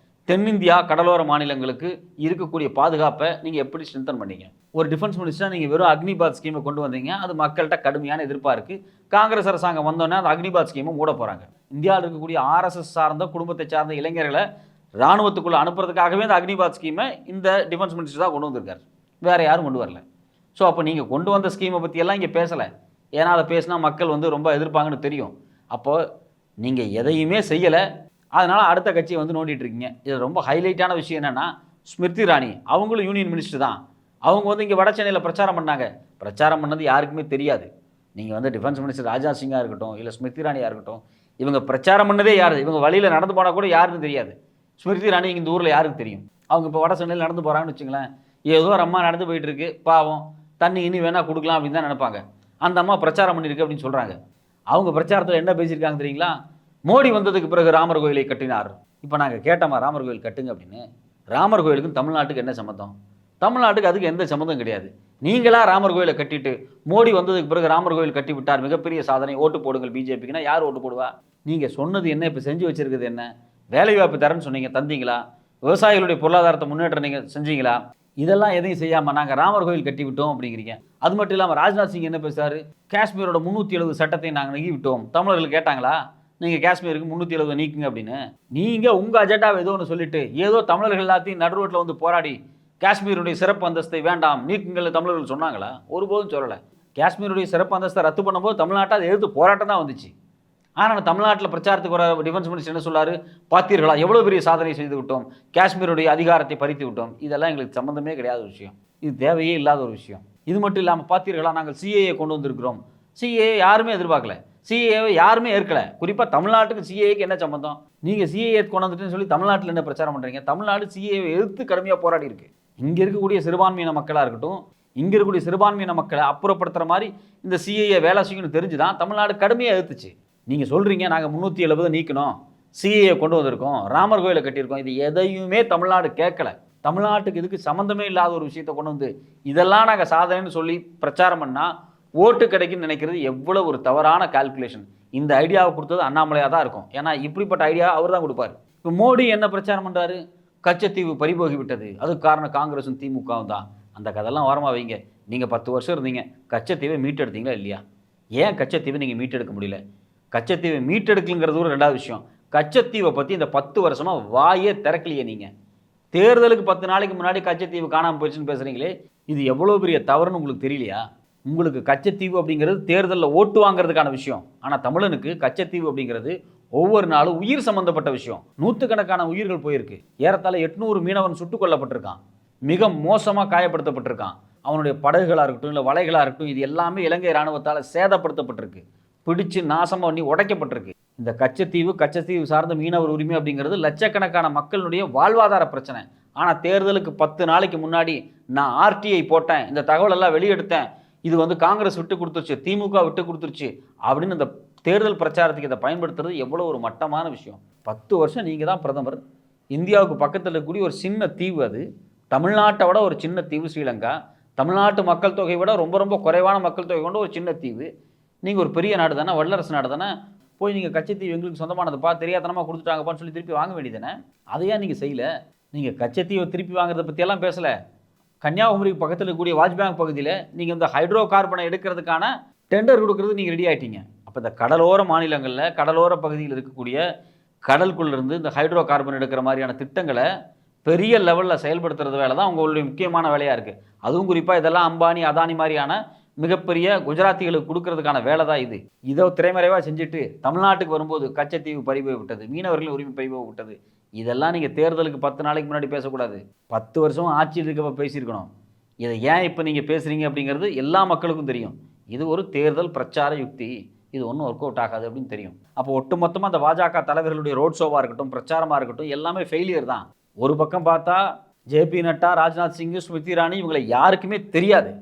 தென்னிந்தியா கடலோர மாநிலங்களுக்கு இருக்கக்கூடிய பாதுகாப்பை நீங்கள் எப்படி ஸ்ட்ரென்தன் பண்ணீங்க? ஒரு டிஃபென்ஸ் மினிஸ்டராக நீங்கள் வெறும் அக்னிபாத் ஸ்கீமை கொண்டு வந்தீங்க. அது மக்கள்கிட்ட கடுமையான எதிர்ப்பாக இருக்குது. காங்கிரஸ் அரசாங்கம் வந்தோடனே அந்த அக்னிபாத் ஸ்கீமை மூட போகிறாங்க. இந்தியாவில் இருக்கக்கூடிய RSS சார்ந்த குடும்பத்தை சார்ந்த இளைஞர்களை இராணுவத்துக்குள்ளே அனுப்புறதுக்காகவே இந்த அக்னிபாத் ஸ்கீமை இந்த டிஃபென்ஸ் மினிஸ்டர் தான் கொண்டு வந்திருக்காரு. வேறு யாரும் கொண்டு வரல. ஸோ அப்போ நீங்கள் கொண்டு வந்த ஸ்கீமை பற்றியெல்லாம் இங்கே பேசலை. ஏன்னா அதை பேசினா மக்கள் ரொம்ப எதிர்ப்பாங்கன்னு தெரியும். அப்போது நீங்கள் எதையுமே செய்யலை. அதனால் அடுத்த கட்சியை நோண்டிட்டு இருக்கீங்க. இது ரொம்ப ஹைலைட்டான விஷயம் என்னென்னா, ஸ்மிருதி இரானி அவங்களும் யூனியன் மினிஸ்டர் தான். அவங்க இங்கே வட சென்னையில் பிரச்சாரம் பண்ணாங்க. பிரச்சாரம் பண்ணது யாருக்குமே தெரியாது. நீங்கள் டிஃபென்ஸ் மினிஸ்டர் ராஜ்நாத் சிங்காக இருக்கட்டும், இல்லை ஸ்மிருதி இரானியாக இருக்கட்டும், இவங்க பிரச்சாரம் பண்ணதே யார்? இவங்க வழியில் நடந்து போனால் கூட யாருன்னு தெரியாது. ஸ்மிருதி இரானி இந்த ஊரில் யாருக்கு தெரியும்? அவங்க இப்போ வட சென்னையில் நடந்து போகிறாங்கன்னு வச்சுங்களேன். ஏதோ ஒரு அம்மா நடந்து போயிட்டு இருக்கு, பாவம், தண்ணி இனி வேணால் கொடுக்கலாம் அப்படின்னு தான் நினைப்பாங்க. அந்த அம்மா பிரச்சாரம் பண்ணியிருக்கு அப்படின்னு சொல்கிறாங்க. அவங்க பிரச்சாரத்தில் என்ன பேசியிருக்காங்க தெரியுங்களா? மோடி வந்ததுக்கு பிறகு ராமர் கோயிலை கட்டினார். இப்போ நாங்கள் கேட்டோமா ராமர் கோயில் கட்டுங்க அப்படின்னு? ராமர் கோயிலுக்கும் தமிழ்நாட்டுக்கு என்ன சம்மந்தம்? தமிழ்நாட்டுக்கு அதுக்கு எந்த சம்மந்தம் கிடையாது. நீங்களா ராமர் கோயிலை கட்டிட்டு மோடி வந்ததுக்கு பிறகு ராமர் கோயில் கட்டி விட்டார், மிகப்பெரிய சாதனை, ஓட்டு போடுங்கள் பிஜேபிக்குன்னா யார் ஓட்டு போடுவா? நீங்கள் சொன்னது என்ன? இப்போ செஞ்சு வச்சிருக்கிறது என்ன? வேலைவாய்ப்பு தரேன்னு சொன்னீங்க, தந்தீங்களா? விவசாயிகளுடைய பொருளாதாரத்தை முன்னேற்றம் நீங்கள் செஞ்சீங்களா? இதெல்லாம் எதையும் செய்யாமல் நாங்கள் ராமர் கோயில் கட்டி விட்டோம் அப்படிங்கிறீங்க. அது மட்டும் இல்லாமல் ராஜ்நாத் சிங் என்ன பேசுறாரு? காஷ்மீரோட 370 சட்டத்தை நாங்கள் நீக்கி விட்டோம். தமிழர்கள் கேட்டாங்களா நீங்கள் காஷ்மீருக்கு 370 நீக்குங்க அப்படின்னு? நீங்கள் உங்கள் அஜெண்டாவை ஏதோ ஒன்று சொல்லிட்டு ஏதோ தமிழர்கள் எல்லாத்தையும் நடுரோட்டில் போராடி காஷ்மீருடைய சிறப்பு அந்தஸ்தை வேண்டாம் நீக்குங்கள் தமிழர்கள் சொன்னாங்களா? ஒருபோதும் சொல்லலை. காஷ்மீருடைய சிறப்பு அந்தஸ்தை ரத்து பண்ணும்போது தமிழ்நாட்டை அதை எதிர்த்து போராட்டம் தான் வந்துச்சு. ஆனால் தமிழ்நாட்டில் பிரச்சாரத்துக்கு வர டிஃபென்ஸ் மினிஸ்டர் என்ன சொல்லாரு? பார்த்தீர்களா எவ்வளோ பெரிய சாதனை செய்து விட்டோம், காஷ்மீருடைய அதிகாரத்தை பறித்து விட்டோம். இதெல்லாம் எங்களுக்கு சம்மந்தமே கிடையாத ஒரு விஷயம். இது தேவையே இல்லாத ஒரு விஷயம். இது மட்டும் இல்லாமல் பார்த்தீர்களா நாங்கள் CAA கொண்டு வந்திருக்கிறோம். CAA யாருமே எதிர்பார்க்கல, CAA யாருமே ஏற்கலை. குறிப்பாக தமிழ்நாட்டுக்கு CAAக்கு என்ன சம்பந்தம்? நீங்கள் CAA கொண்டு வந்துட்டுன்னு சொல்லி தமிழ்நாட்டில் என்ன பிரச்சாரம் பண்ணுறீங்க? தமிழ்நாடு CAA எதிர்த்து கடுமையாக போராடி இருக்கு. இங்கே இருக்கக்கூடிய சிறுபான்மையின மக்களாக இருக்கட்டும், இங்கே இருக்கக்கூடிய சிறுபான்மையின மக்களை அப்புறப்படுத்துகிற மாதிரி இந்த CAA வேலை செய்யணும்னு தெரிஞ்சு தான் தமிழ்நாடு கடுமையாக எதிர்த்துச்சு. நீங்கள் சொல்கிறீங்க நாங்கள் 370 நீக்கணும், CAA கொண்டு வந்திருக்கோம், ராமர் கோயிலை கட்டியிருக்கோம். இது எதையுமே தமிழ்நாடு கேட்கல. தமிழ்நாட்டுக்கு இதுக்கு சம்மந்தமே இல்லாத ஒரு விஷயத்தை கொண்டு வந்து இதெல்லாம் நாங்கள் சாதனைன்னு சொல்லி பிரச்சாரம் பண்ணால் ஓட்டு கிடைக்குன்னு நினைக்கிறது எவ்வளோ ஒரு தவறான கால்குலேஷன். இந்த ஐடியாவை கொடுத்தது அண்ணாமலையாக தான் இருக்கும். ஏன்னா இப்படிப்பட்ட ஐடியா அவர் தான் கொடுப்பார். இப்போ மோடி என்ன பிரச்சாரம் பண்ணுறாரு? கச்சத்தீவு பறிபோகி விட்டது, அதுக்கு காரணம் காங்கிரஸும் திமுகவும் தான். அந்த கதெல்லாம் ஓரமாக வைங்க. நீங்கள் 10 வருஷம் இருந்தீங்க, கச்சத்தீவை மீட்டெடுத்தீங்களா இல்லையா? ஏன் கச்சத்தீவை நீங்கள் மீட்டெடுக்க முடியல? கச்சத்தீவை மீட்டெடுக்கலுங்கிறது ஒரு 2வது விஷயம். கச்சத்தீவை பற்றி இந்த 10 வருஷமாக வாயே திறக்கலையே. நீங்கள் தேர்தலுக்கு 10 நாளைக்கு முன்னாடி கச்சத்தீவு காணாமல் போயிடுச்சுன்னு பேசுகிறீங்களே, இது எவ்வளோ பெரிய தவறுன்னு உங்களுக்கு தெரியலையா? உங்களுக்கு கச்சத்தீவு அப்படிங்கிறது தேர்தலில் ஓட்டு வாங்குறதுக்கான விஷயம். ஆனால் தமிழனுக்கு கச்சத்தீவு அப்படிங்கிறது ஒவ்வொரு நாளும் உயிர் சம்பந்தப்பட்ட விஷயம். 100கணக்கான உயிர்கள் போயிருக்கு. ஏறத்தாழ 800 மீனவன் சுட்டுக் கொல்லப்பட்டிருக்கான், மிக மோசமாக காயப்படுத்தப்பட்டிருக்கான். அவனுடைய படகுகளாக இருக்கட்டும், இல்லை வலைகளாக இருக்கட்டும், இது எல்லாமே இலங்கை இராணுவத்தால் சேதப்படுத்தப்பட்டிருக்கு, பிடிச்சு நாசமாக பண்ணி உடைக்கப்பட்டிருக்கு. இந்த கச்சத்தீவு சார்ந்த மீனவர் உரிமை அப்படிங்கிறது லட்சக்கணக்கான மக்களுடைய வாழ்வாதார பிரச்சனை. ஆனால் தேர்தலுக்கு 10 நாளைக்கு முன்னாடி நான் RTI போட்டேன், இந்த தகவலெல்லாம் வெளியெடுத்தேன், இது காங்கிரஸ் விட்டு கொடுத்துருச்சு, திமுக விட்டு கொடுத்துருச்சு அப்படின்னு இந்த தேர்தல் பிரச்சாரத்துக்கு இதை பயன்படுத்துறது எவ்வளோ ஒரு மட்டமான விஷயம். 10 வருஷம் நீங்கள் தான் பிரதமர். இந்தியாவுக்கு பக்கத்தில் இருக்கக்கூடிய ஒரு சின்ன தீவு, அது தமிழ்நாட்டை விட ஒரு சின்ன தீவு ஸ்ரீலங்கா. தமிழ்நாட்டு மக்கள் தொகை விட ரொம்ப ரொம்ப குறைவான மக்கள் தொகை கொண்ட ஒரு சின்ன தீவு. நீங்கள் ஒரு பெரிய நாடு தானே, வல்லரசு நாடு தானே. போய் நீங்கள் கச்சத்தீவு எங்களுக்கு சொந்தமானதுப்பா, தெரியாதனமாக கொடுத்துட்டாங்கப்பான்னு சொல்லி திருப்பி வாங்க வேண்டியதானே? அதையா நீங்கள் செய்யலை? நீங்கள் கச்சத்தீவை திருப்பி வாங்குறத பற்றியெல்லாம் பேசலை. கன்னியாகுமரிக்கு பக்கத்தில் இருக்கக்கூடிய வாஜ்பேங்க் பகுதியில் நீங்கள் இந்த ஹைட்ரோ கார்பனை எடுக்கிறதுக்கான டெண்டர் கொடுக்கறது நீங்கள் ரெடி ஆகிட்டீங்க. அப்போ இந்த கடலோர மாநிலங்களில், கடலோர பகுதியில் இருக்கக்கூடிய கடலுக்குள்ளேருந்து இந்த ஹைட்ரோ கார்பன் எடுக்கிற மாதிரியான திட்டங்களை பெரிய லெவலில் செயல்படுத்துறது வேலை தான் உங்களுடைய முக்கியமான வேலையாக இருக்குது. அதுவும் குறிப்பாக இதெல்லாம் அம்பானி அதானி மாதிரியான மிகப்பெரிய குஜராத்திகளுக்கு கொடுக்கறதுக்கான வேலை தான் இது. இதை திரைமறைவாக செஞ்சுட்டு தமிழ்நாட்டுக்கு வரும்போது கச்சத்தீவு பறிபோய் விட்டது, மீனவர்களின் உரிமை பறிபோய் விட்டது, இதெல்லாம் நீங்கள் தேர்தலுக்கு 10 நாளைக்கு முன்னாடி பேசக்கூடாது. 10 வருஷம் ஆட்சியில் இருக்கப்போ பேசியிருக்கணும். இதை ஏன் இப்போ நீங்கள் பேசுகிறீங்க அப்படிங்கிறது எல்லா மக்களுக்கும் தெரியும். இது ஒரு தேர்தல் பிரச்சார யுக்தி, இது ஒன்றும் ஒர்க் அவுட் ஆகாது அப்படின்னு தெரியும். அப்போ ஒட்டுமொத்தமாக அந்த பாஜக தலைவர்களுடைய ரோட் ஷோவாக இருக்கட்டும், பிரச்சாரமாக இருக்கட்டும், எல்லாமே ஃபெயிலியர் தான். ஒரு பக்கம் பார்த்தா JP நட்டா, ராஜ்நாத் சிங், ஸ்மிருதி இரானி இவங்களை யாருக்குமே தெரியாது.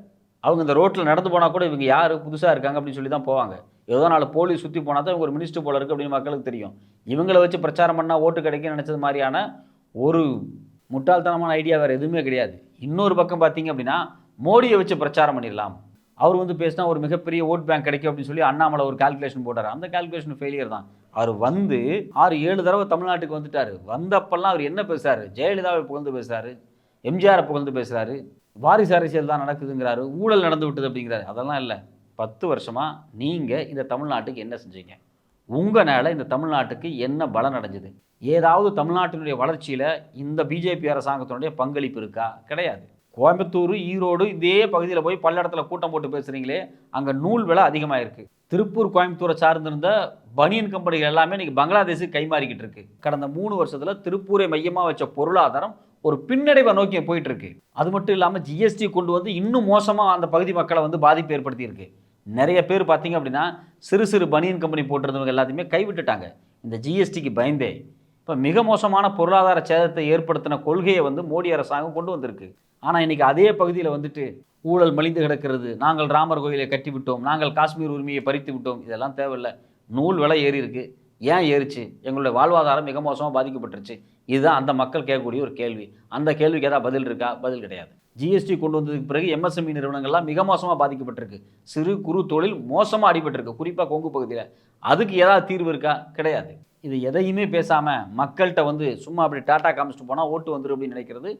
அவங்க இந்த ரோட்டில் நடந்து போனால் கூட இவங்க யார் புதுசாக இருக்காங்க அப்படின்னு சொல்லி தான் போவாங்க. ஏதோ நாலு போலீஸ் சுற்றி போனால் தான் இவங்க ஒரு மினிஸ்டர் போல இருக்குது அப்படின்னு மக்களுக்கு தெரியும். இவங்களை வச்சு பிரச்சாரம் பண்ணால் ஓட்டு கிடைக்குன்னு நினச்சது மாதிரியான ஒரு முட்டாள்தனமான ஐடியா வேறு எதுவுமே கிடையாது. இன்னொரு பக்கம் பார்த்தீங்க அப்படின்னா மோடியை வச்சு பிரச்சாரம் பண்ணிடலாம், அவர் பேசினா ஒரு மிகப்பெரிய ஓட் பேங்க் கிடைக்கும் அப்படின்னு சொல்லி அண்ணாமலை ஒரு கால்குலேஷன் போட்டார். அந்த கால்குலேஷன் ஃபெயிலியர் தான். அவர் வந்து 6-7 தடவை தமிழ்நாட்டுக்கு வந்துட்டார். வந்தப்பெல்லாம் அவர் என்ன பேசுறாரு? ஜெயலலிதாவை புகழ்ந்து பேசுறாரு, எம்ஜிஆரை புகழ்ந்து பேசுறாரு, வாரிசு அரசியல் தான் நடக்குதுங்கிறாரு, ஊழல் நடந்து விட்டது அப்படிங்கிறாரு. அதெல்லாம் இல்லை. 10 வருஷமா நீங்கள் இந்த தமிழ்நாட்டுக்கு என்ன செஞ்சீங்க? உங்களால் இந்த தமிழ்நாட்டுக்கு என்ன பலன் அடைஞ்சது? ஏதாவது தமிழ்நாட்டினுடைய வளர்ச்சியில் இந்த பிஜேபி அரசாங்கத்தினுடைய பங்களிப்பு இருக்கா? கிடையாது. கோயம்புத்தூர், ஈரோடு இதே பகுதியில் போய் பல்லடத்தில் கூட்டம் போட்டு பேசுகிறீங்களே, அங்கே நூல் விலை அதிகமாக இருக்குது. திருப்பூர், கோயம்புத்தூரை சார்ந்திருந்த பனியன் கம்பெனிகள் எல்லாமே இன்றைக்கி பங்களாதேஷுக்கு கைமாறிக்கிட்டு இருக்கு. கடந்த 3 வருஷத்தில் திருப்பூரை மையமாக வச்ச பொருளாதாரம் ஒரு பின்னடைவை நோக்கி போயிட்டு இருக்கு. அது மட்டும் இல்லாமல் ஜிஎஸ்டி கொண்டு வந்து இன்னும் மோசமாக அந்த பகுதி மக்களை வந்து பாதிப்பு ஏற்படுத்தியிருக்கு. நிறைய பேர் பார்த்தீங்க அப்படின்னா சிறு சிறு பனியன் கம்பெனி போட்டிருந்தவங்க எல்லாத்தையுமே கைவிட்டுட்டாங்க இந்த ஜிஎஸ்டிக்கு பயந்தே. இப்போ மிக மோசமான பொருளாதார சேதத்தை ஏற்படுத்தின கொள்கையை வந்து மோடி அரசாங்கம் கொண்டு வந்திருக்கு. ஆனால் இன்றைக்கி அதே பகுதியில் வந்துட்டு ஊழல் மலிந்து கிடக்கிறது, நாங்கள் ராமர் கோயிலை கட்டி விட்டோம், நாங்கள் காஷ்மீர் உரிமையை பறித்து விட்டோம், இதெல்லாம் தேவையில்லை. நூல் விலை ஏறி இருக்கு. ஏன் ஏறிச்சு? எங்களுடைய வாழ்வாதாரம் மிக மோசமாக பாதிக்கப்பட்டுருச்சு. இதுதான் அந்த மக்கள் கேட்கக்கூடிய ஒரு கேள்வி. அந்த கேள்விக்கு ஏதாவது பதில் இருக்கா? பதில் கிடையாது. ஜிஎஸ்டி கொண்டு வந்ததுக்கு பிறகு எம்எஸ்எம்இ நிறுவனங்கள்லாம் மிக மோசமாக பாதிக்கப்பட்டிருக்கு. சிறு குறு தொழில் மோசமாக அடிபட்டிருக்கு, குறிப்பாக கொங்கு பகுதியில். அதுக்கு ஏதாவது தீர்வு இருக்கா? கிடையாது. இது எதையுமே பேசாமல் மக்கள்கிட்ட வந்து சும்மா அப்படி டாட்டா காமிச்சிட்டு போனால் ஓட்டு வந்துடும் அப்படின்னு நினைக்கிறது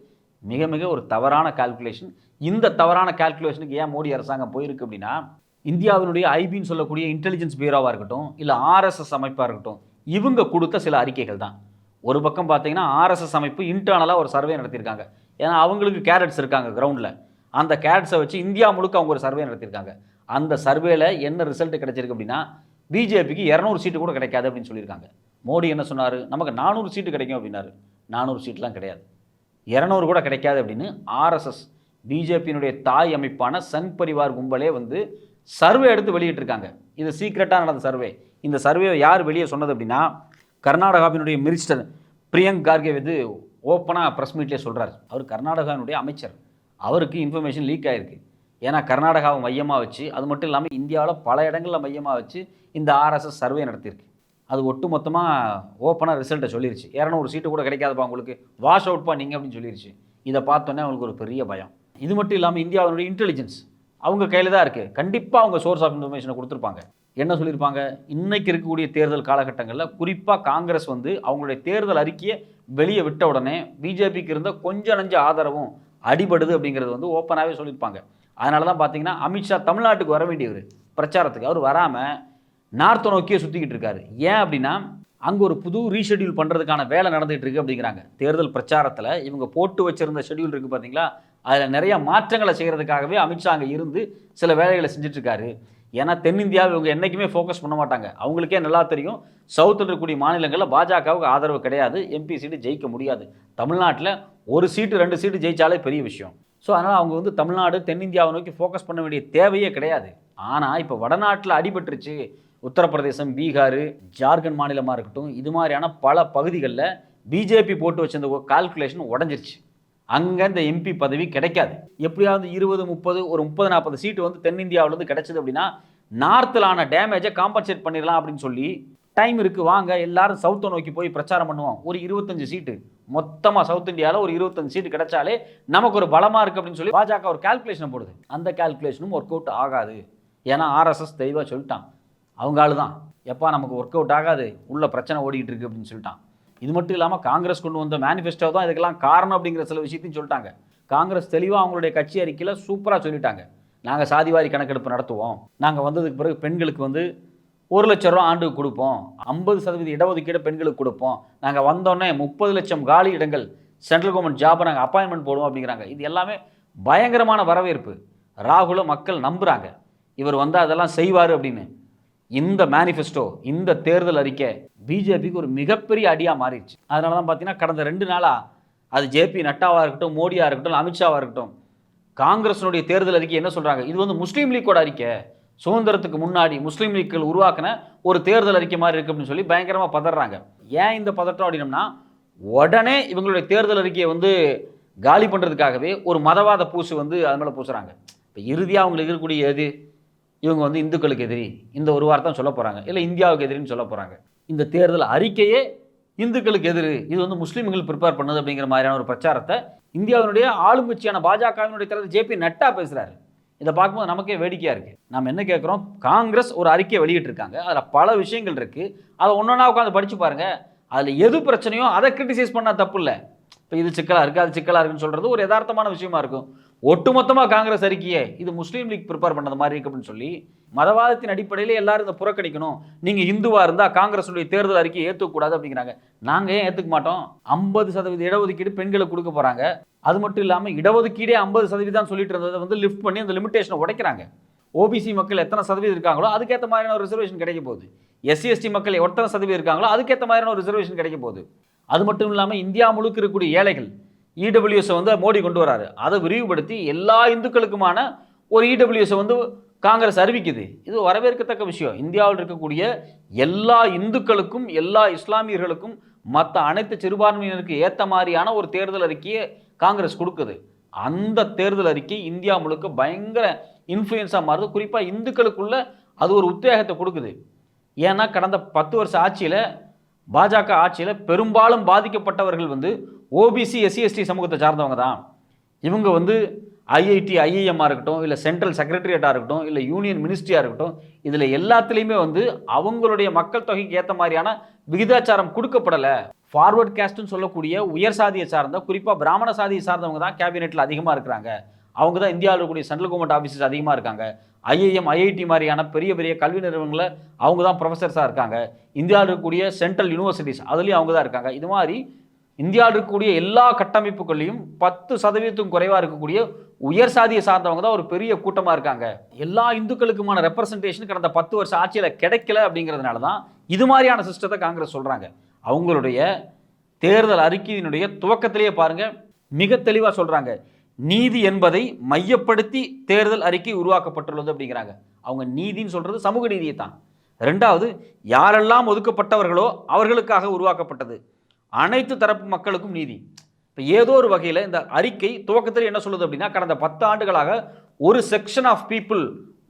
மிக மிக ஒரு தவறான கால்குலேஷன். இந்த தவறான கால்குலேஷனுக்கு ஏன் மோடி அரசாங்கம் போயிருக்கு அப்படின்னா, இந்தியாவினுடைய ஐபின்னு சொல்லக்கூடிய இன்டெலிஜென்ஸ் பியூரோவாக இருக்கட்டும், இல்லை ஆர்எஸ்எஸ் அமைப்பாக இருக்கட்டும், இவங்க கொடுத்த சில அறிக்கைகள் தான். ஒரு பக்கம் பார்த்தீங்கன்னா ஆர்எஸ்எஸ் அமைப்பு இன்டர்னலாக ஒரு சர்வே நடத்தியிருக்காங்க. ஏன்னா அவங்களுக்கு கேரட்ஸ் இருக்காங்க கிரவுண்டில். அந்த கேரட்ஸை வச்சு இந்தியா முழுக்க அவங்க ஒரு சர்வே நடத்தியிருக்காங்க. அந்த சர்வேல என்ன ரிசல்ட் கிடைச்சிருக்கு அப்படின்னா, பிஜேபிக்கு 200 சீட்டு கூட கிடைக்காது அப்படின்னு சொல்லியிருக்காங்க. மோடி என்ன சொன்னார்? நமக்கு 400 சீட்டு கிடைக்கும் அப்படின்னாரு. 400 சீட்லாம் கிடையாது, 200 கூட கிடைக்காது அப்படின்னு ஆர்எஸ்எஸ் பிஜேபியினுடைய தாய் அமைப்பான சங் பரிவார் கும்பலே வந்து சர்வே எடுத்து வெளியிட்டிருக்காங்க. இது சீக்ரெட்டாக நடந்த சர்வே. இந்த சர்வேவை யார் வெளியே சொன்னது அப்படின்னா, கர்நாடகாவினுடைய மினிஸ்டர் பிரியங்க் கார்கே வந்து ஓப்பனாக ப்ரெஸ் மீட்லேயே சொல்கிறார். அவர் கர்நாடகாவினுடைய அமைச்சர், அவருக்கு இன்ஃபர்மேஷன் லீக் ஆகிருக்கு. ஏன்னா கர்நாடகாவை மையமாக வச்சு, அது மட்டும் இல்லாமல் இந்தியாவில் பல இடங்களில் மையமாக வச்சு இந்த ஆர்எஸ்எஸ் சர்வே நடத்தியிருக்கு. அது ஒட்டு மொத்தமாக ஓப்பனாக ரிசல்ட்டை சொல்லிருச்சு. 200 சீட்டு கூட கிடைக்காதுப்பா உங்களுக்கு, வாஷ் அவுட்ப்பா நீங்கள் அப்படின்னு சொல்லிருச்சு. இதை பார்த்தோன்னே அவங்களுக்கு ஒரு பெரிய பயம். இது மட்டும் இல்லாமல் இந்தியாவினுடைய இன்டெலிஜென்ஸ் அவங்க கையில் தான் இருக்குது. கண்டிப்பாக அவங்க சோர்ஸ் ஆஃப் இன்ஃபர்மேஷனை கொடுத்துருப்பாங்க. என்ன சொல்லியிருப்பாங்க? இன்றைக்கி இருக்கக்கூடிய தேர்தல் காலகட்டங்களில் குறிப்பாக காங்கிரஸ் வந்து அவங்களுடைய தேர்தல் அறிக்கையை வெளியே விட்ட உடனே பிஜேபிக்கு இருந்த கொஞ்சம் நஞ்ச ஆதரவும் அடிபடுது அப்படிங்கிறது வந்து ஓப்பனாகவே சொல்லியிருப்பாங்க. அதனால தான் பார்த்தீங்கன்னா அமித்ஷா தமிழ்நாட்டுக்கு வர வேண்டியவர் பிரச்சாரத்துக்கு, அவர் வராமல் நார்த்தை நோக்கியே சுற்றிக்கிட்டு இருக்காரு. ஏன் அப்படின்னா அங்கே ஒரு புது ரீஷெடியூல் பண்ணுறதுக்கான வேலை நடந்துகிட்டு இருக்குது அப்படிங்கிறாங்க. தேர்தல் பிரச்சாரத்தில் இவங்க போட்டு வச்சுருந்த ஷெடியூல் இருக்குது பார்த்தீங்களா, அதில் நிறைய மாற்றங்களை செய்கிறதுக்காகவே அமித்ஷா அங்கே இருந்து சில வேலைகளை செஞ்சிட்ருக்காரு. ஏன்னா தென்னிந்தியாவை இவங்க என்றைக்குமே ஃபோக்கஸ் பண்ண மாட்டாங்க. அவங்களுக்கே நல்லா தெரியும், சவுத்தில் இருக்கக்கூடிய மாநிலங்களில் பாஜகவுக்கு ஆதரவு கிடையாது, எம்பி சீட்டு ஜெயிக்க முடியாது. தமிழ்நாட்டில் 1 சீட்டு 2 சீட்டு ஜெயித்தாலே பெரிய விஷயம். ஸோ அதனால் அவங்க வந்து தமிழ்நாடு தென்னிந்தியாவை நோக்கி ஃபோக்கஸ் பண்ண வேண்டிய தேவையே கிடையாது. ஆனால் இப்போ வடநாட்டில் அடிபட்டுருச்சு. உத்தரப்பிரதேசம், பீகார், ஜார்க்கண்ட் மாநிலமாக இருக்கட்டும், இது மாதிரியான பல பகுதிகளில் பிஜேபி போட்டு வச்சிருந்த கால்குலேஷன் உடஞ்சிருச்சு. அங்கே இந்த எம்பி பதவி கிடைக்காது. எப்படியாவது 20, 30, ஒரு 30, 40 சீட்டு வந்து தென்னிந்தியாவிலேருந்து கிடைச்சது அப்படின்னா நார்த்திலான டேமேஜை காம்பன்சேட் பண்ணிடலாம் அப்படின்னு சொல்லி, டைம் இருக்குது வாங்க எல்லாரும் சவுத்தை நோக்கி போய் பிரச்சாரம் பண்ணுவோம், ஒரு 25 சீட்டு மொத்தமாக சவுத் இந்தியாவில் ஒரு 25 சீட்டு கிடைச்சாலே நமக்கு ஒரு பலமாக இருக்குது அப்படின்னு சொல்லி பாஜக ஒரு கால்குலேஷன் போடுது. அந்த கால்குலேஷனும் ஒர்க் அவுட் ஆகாது. ஏன்னா ஆர்எஸ்எஸ் தெளிவாக சொல்லிட்டான், அவங்க ஆளு தான், எப்பா நமக்கு ஒர்க் அவுட் ஆகாது, உள்ள பிரச்சனை ஓடிக்கிட்டு இருக்குது அப்படின்னு சொல்லிட்டான். இது மட்டும் இல்லாமல் காங்கிரஸ் கொண்டு வந்த மேனிஃபெஸ்டோ தான் இதுக்கெல்லாம் காரணம் அப்படிங்கிற சில விஷயத்தையும் சொல்லிட்டாங்க. காங்கிரஸ் தெளிவாக அவங்களுடைய கட்சி அறிக்கையில் சூப்பராக சொல்லிட்டாங்க, நாங்கள் சாதிவாரி கணக்கெடுப்பு நடத்துவோம், நாங்கள் வந்ததுக்கு பிறகு பெண்களுக்கு வந்து 1 லட்சம் ரூபா ஆண்டுக்கு கொடுப்போம், 50% இடஒதுக்கீடு பெண்களுக்கு கொடுப்போம், நாங்கள் வந்தோடனே 30 லட்சம் காலி இடங்கள் சென்ட்ரல் கவர்மெண்ட் ஜாபை நாங்கள் அப்பாயின்மெண்ட் போடுவோம் அப்படிங்கிறாங்க. இது எல்லாமே பயங்கரமான வரவேற்பு. ராகுலை மக்கள் நம்புகிறாங்க, இவர் வந்தால் அதெல்லாம் செய்வார் அப்படின்னு. இந்த மேனிஃபெஸ்டோ, இந்த தேர்தல் அறிக்கை பிஜேபிக்கு ஒரு மிகப்பெரிய அடியாக மாறிடுச்சு. அதனால தான் பார்த்தீங்கன்னா கடந்த 2 நாளாக அது ஜேபி நட்டாவாக இருக்கட்டும், மோடியாக இருக்கட்டும், அமித்ஷாவாக இருக்கட்டும், காங்கிரஸினுடைய தேர்தல் அறிக்கை என்ன சொல்கிறாங்க, இது வந்து முஸ்லீம் லீக்கோட அறிக்கை, சுதந்திரத்துக்கு முன்னாடி முஸ்லீம் லீக்கள் உருவாக்கின ஒரு தேர்தல் அறிக்கை மாதிரி இருக்குது அப்படின்னு சொல்லி பயங்கரமாக பதறாங்க. ஏன் இந்த பதட்டம் அப்படின்னம்னா, உடனே இவங்களுடைய தேர்தல் அறிக்கையை வந்து காலி பண்ணுறதுக்காகவே ஒரு மதவாத பூசு வந்து அது மேலே பூசுகிறாங்க. இப்போ இறுதியாக அவங்களுக்கு இருக்கக்கூடிய எது, இவங்க வந்து இந்துக்களுக்கு எதிரி, இந்த ஒரு வார்த்தை சொல்ல போகிறாங்க, இல்லை இந்தியாவுக்கு எதிரின்னு சொல்ல போகிறாங்க. இந்த தேர்தல் அறிக்கையே இந்துக்களுக்கு எதிரி, இது வந்து முஸ்லீம்கள் ப்ரிப்பேர் பண்ணுது அப்படிங்கிற மாதிரியான ஒரு பிரச்சாரத்தை இந்தியாவினுடைய ஆளுங்கட்சியான பாஜகவினுடைய தலைவர் ஜேபி நட்டா பேசுகிறாரு. இதை பார்க்கும்போது நமக்கே வேடிக்கையாக இருக்குது. நம்ம என்ன கேட்குறோம், காங்கிரஸ் ஒரு அறிக்கையை வெளியிட்டிருக்காங்க, அதில் பல விஷயங்கள் இருக்குது, அதை ஒன்றொன்னா உட்காந்து படித்து பாருங்கள். அதில் எது பிரச்சனையோ அதை கிரிட்டிசைஸ் பண்ணால் தப்பு இல்லை. இப்போ இது சிக்கலாக இருக்குது, அது சிக்கலாக இருக்குன்னு சொல்கிறது ஒரு யதார்த்தமான விஷயமா இருக்கும். ஒட்டுமொத்தமாக காங்கிரஸ் அறிக்கையை இது முஸ்லீம் லீக் ப்ரிப்பேர் பண்ணது மாதிரி இருக்கு அப்படின்னு சொல்லி மதவாதத்தின் அடிப்படையில் எல்லாரும் இதை புறக்கணிக்கணும். நீங்கள் இந்துவாக இருந்தால் காங்கிரஸுடைய தேர்தல் அறிக்கையை ஏற்றுக்கூடாது அப்படிங்கிறாங்க. நாங்கள் ஏன் ஏற்றுக்க மாட்டோம்? 50% இடஒதுக்கீடு பெண்களுக்கு கொடுக்க போகிறாங்க. அது மட்டும் இல்லாமல் இடஒதுக்கீடே 50% சொல்லிட்டு இருந்ததை வந்து லிஃப்ட் பண்ணி அந்த லிமிட்டேஷனை உடைக்கிறாங்க. ஓபிசி மக்கள் எத்தனை சதவீதம் இருக்காங்களோ அதுக்கேற்ற மாதிரியான ஒரு ரிசர்வேஷன் கிடைக்க போகுது. எஸ்சி எஸ்டி மக்கள் எத்தனை சதவீதம் இருக்காங்களோ அதுக்கேற்ற மாதிரியான ஒரு ரிசர்வேஷன் கிடைக்க போகுது. அது மட்டும் இல்லாமல் இந்தியா முழுக்க இருக்கக்கூடிய ஏழைகள் இடபிள்யூஎஸ் வந்து மோடி கொண்டு வராரு, அதை விரிவுபடுத்தி எல்லா இந்துக்களுக்குமான ஒரு இடபிள்யூஎஸ் வந்து காங்கிரஸ் அறிவிக்குது. இது வரவேற்கத்தக்க விஷயம். இந்தியாவில் இருக்கக்கூடிய எல்லா இந்துக்களுக்கும் எல்லா இஸ்லாமியர்களுக்கும் மற்ற அனைத்து சிறுபான்மையினருக்கு ஏற்ற மாதிரியான ஒரு தேர்தல் அறிக்கையை காங்கிரஸ் கொடுக்குது. அந்த தேர்தல் அறிக்கை இந்தியா முழுக்க பயங்கர இன்ஃப்ளூயன்ஸாக மாறுது. குறிப்பாக இந்துக்களுக்குள்ள அது ஒரு உத்வேகத்தை கொடுக்குது. ஏன்னா கடந்த 10 வருஷ ஆட்சியில் பாஜக ஆட்சியில் பெரும்பாலும் பாதிக்கப்பட்டவர்கள் வந்து ஓபிசி எஸ்சி எஸ்டி சமூகத்தை சார்ந்தவங்க தான். இவங்க வந்து ஐஐடி ஐஐஎம்மாக இருக்கட்டும், இல்லை சென்ட்ரல் செக்ரட்டரியேட்டாக இருக்கட்டும், இல்லை யூனியன் மினிஸ்ட்ரியாக இருக்கட்டும், இதில் எல்லாத்துலேயுமே வந்து அவங்களுடைய மக்கள் தொகைக்கு ஏற்ற மாதிரியான விகிதாச்சாரம் கொடுக்கப்படலை. ஃபார்வர்ட் கேஸ்ட்னு சொல்லக்கூடிய உயர் சாதியை சார்ந்த, குறிப்பாக பிராமண சாதியை சார்ந்தவங்க தான் கேபினெட்டில் அதிகமாக இருக்கிறாங்க. அவங்க தான் இந்தியாவில் இருக்கக்கூடிய சென்ட்ரல் கவர்மெண்ட் ஆஃபீஸஸ் அதிகமாக இருக்காங்க. ஐஐஎம் ஐஐடி மாதிரியான பெரிய பெரிய கல்வி நிறுவனங்களில் அவங்க தான் ப்ரொஃபஸர்ஸாக இருக்காங்க. இந்தியாவில் இருக்கக்கூடிய சென்ட்ரல் யூனிவர்சிட்டிஸ் அதுலேயும் அவங்க தான் இருக்காங்க. இது மாதிரி இந்தியாவில் இருக்கக்கூடிய எல்லா கட்டமைப்புகள்லையும் 10% குறைவாக இருக்கக்கூடிய உயர் சாதியை சார்ந்தவங்க தான் ஒரு பெரிய கூட்டமாக இருக்காங்க. எல்லா இந்துக்களுக்குமான ரெப்ரசன்டேஷன் கடந்த 10 வருஷ ஆட்சியில் கிடைக்கல அப்படிங்கிறதுனால தான் இது மாதிரியான சிஸ்டத்தை காங்கிரஸ் சொல்கிறாங்க. அவங்களுடைய தேர்தல் அறிக்கையினுடைய துவக்கத்திலேயே பாருங்கள், மிக தெளிவாக சொல்கிறாங்க, நீதி என்பதை மையப்படுத்தி தேர்தல் அறிக்கை உருவாக்கப்பட்டுள்ளது அப்படிங்கிறாங்க. அவங்க நீதின்னு சொல்கிறது சமூக நீதியை தான். ரெண்டாவது, யாரெல்லாம் ஒதுக்கப்பட்டவர்களோ அவர்களுக்காக உருவாக்கப்பட்டது, அனைத்து தரப்பு மக்களுக்கும் நீதி. இப்போ ஏதோ ஒரு வகையில் இந்த அறிக்கை துவக்கத்தில் என்ன சொல்லுது அப்படின்னா, கடந்த 10 ஆண்டுகளாக ஒரு செக்ஷன் ஆஃப் பீப்புள்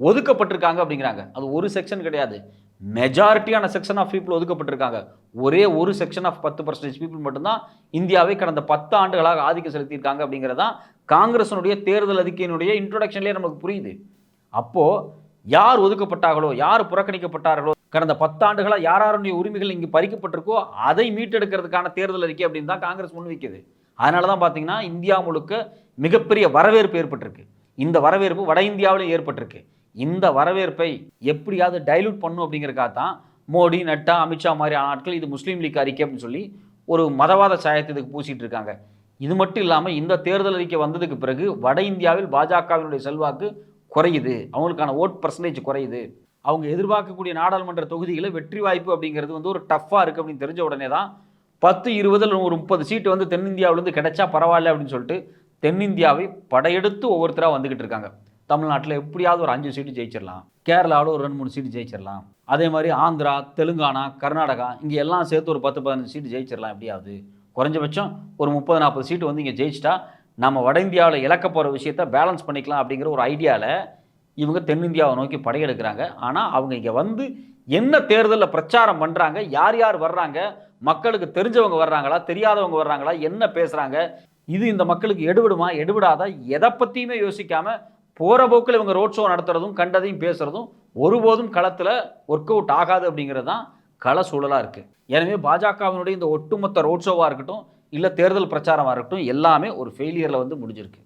ஒதுக்கப்பட்டிருக்காங்க அப்படிங்கிறாங்க. அது ஒரு செக்ஷன் கிடையாது, மெஜாரிட்டியான செக்ஷன் ஆஃப் பீப்புள் ஒதுக்கப்பட்டிருக்காங்க. ஒரே ஒரு செக்ஷன் ஆஃப் 10% பீப்புள் மட்டும்தான் இந்தியாவை கடந்த 10 ஆண்டுகளாக ஆதிக்கம் செலுத்தியிருக்காங்க அப்படிங்கிறதான் காங்கிரஸினுடைய தேர்தல் அறிக்கையினுடைய இன்ட்ரோடக்ஷன்லேயே நமக்கு புரியுது. அப்போது யார் ஒதுக்கப்பட்டார்களோ, யார் புறக்கணிக்கப்பட்டார்களோ, கடந்த 10 ஆண்டுகளாக யாருடைய உரிமைகள் இங்கே பறிக்கப்பட்டிருக்கோ அதை மீட்டெடுக்கிறதுக்கான தேர்தல் அறிக்கை அப்படின்னு தான் காங்கிரஸ் முன்வைக்குது. அதனால தான் பார்த்தீங்கன்னா இந்தியா முழுக்க மிகப்பெரிய வரவேற்பு ஏற்பட்டிருக்கு. இந்த வரவேற்பு வட இந்தியாவிலும் ஏற்பட்டிருக்கு. இந்த வரவேற்பை எப்படியாவது டைலூட் பண்ணும் அப்படிங்கிறக்காக தான் மோடி, நட்டா, அமித்ஷா மாதிரி ஆட்கள் இது முஸ்லீம் லீக் அறிக்கை அப்படின்னு சொல்லி ஒரு மதவாத சாயத்தை இதுக்கு பூசிட்டு இருக்காங்க. இது மட்டும் இல்லாமல் இந்த தேர்தல் அறிக்கை வந்ததுக்கு பிறகு வட இந்தியாவில் பாஜகவினுடைய செல்வாக்கு குறையுது, அவங்களுக்கான ஓட் பர்சன்டேஜ் குறையுது. அவங்க எதிர்பார்க்கக்கூடிய நாடாளுமன்ற தொகுதிகளை வெற்றி வாய்ப்பு அப்படிங்கிறது வந்து ஒரு டஃப்பாக இருக்குது அப்படின்னு தெரிஞ்ச உடனே தான் 10, 20 ஒரு 30 சீட்டு வந்து தென்னிந்தியாவிலேருந்து கிடைச்சா பரவாயில்ல அப்படின்னு சொல்லிட்டு தென்னிந்தியாவை படையெடுத்து ஒவ்வொருத்தராக வந்துக்கிட்டு இருக்காங்க. தமிழ்நாட்டில் எப்படியாவது ஒரு 5 சீட்டு ஜெயிச்சிடலாம், கேரளாவில் ஒரு 2-3 சீட்டு ஜெயிச்சிடலாம், அதே மாதிரி ஆந்திரா, தெலுங்கானா, கர்நாடகா இங்கே எல்லாம் சேர்த்து ஒரு 10-15 சீட்டு ஜெயிச்சிடலாம். எப்படியாவது குறைஞ்சபட்சம் ஒரு 30-40 சீட்டு வந்து இங்கே ஜெயிச்சிட்டா நம்ம வட இந்தியாவில் இழக்க போகிற விஷயத்த பேலன்ஸ் பண்ணிக்கலாம் அப்படிங்கிற ஒரு ஐடியாவில் இவங்க தென்னிந்தியாவை நோக்கி படையெடுக்கிறாங்க. ஆனால் அவங்க இங்கே வந்து என்ன தேர்தலில் பிரச்சாரம் பண்ணுறாங்க, யார் யார் வர்றாங்க, மக்களுக்கு தெரிஞ்சவங்க வர்றாங்களா, தெரியாதவங்க வர்றாங்களா, என்ன பேசுகிறாங்க, இது இந்த மக்களுக்கு எடுபடுமா எடுபடாதா, எதை பற்றியுமே யோசிக்காமல் போகிற போக்கில் இவங்க ரோட் ஷோ நடத்துறதும் கண்டதையும் பேசுகிறதும் ஒருபோதும் களத்தில் ஒர்க் அவுட் ஆகாது அப்படிங்கிறது தான் கள சூழலாக இருக்குது. எனவே பாஜகவினுடைய இந்த ஒட்டுமொத்த ரோட் ஷோவாக இருக்கட்டும், இல்லை தேர்தல் பிரச்சாரமாக இருக்கட்டும், எல்லாமே ஒரு ஃபெயிலியரில் வந்து முடிஞ்சிருக்கு.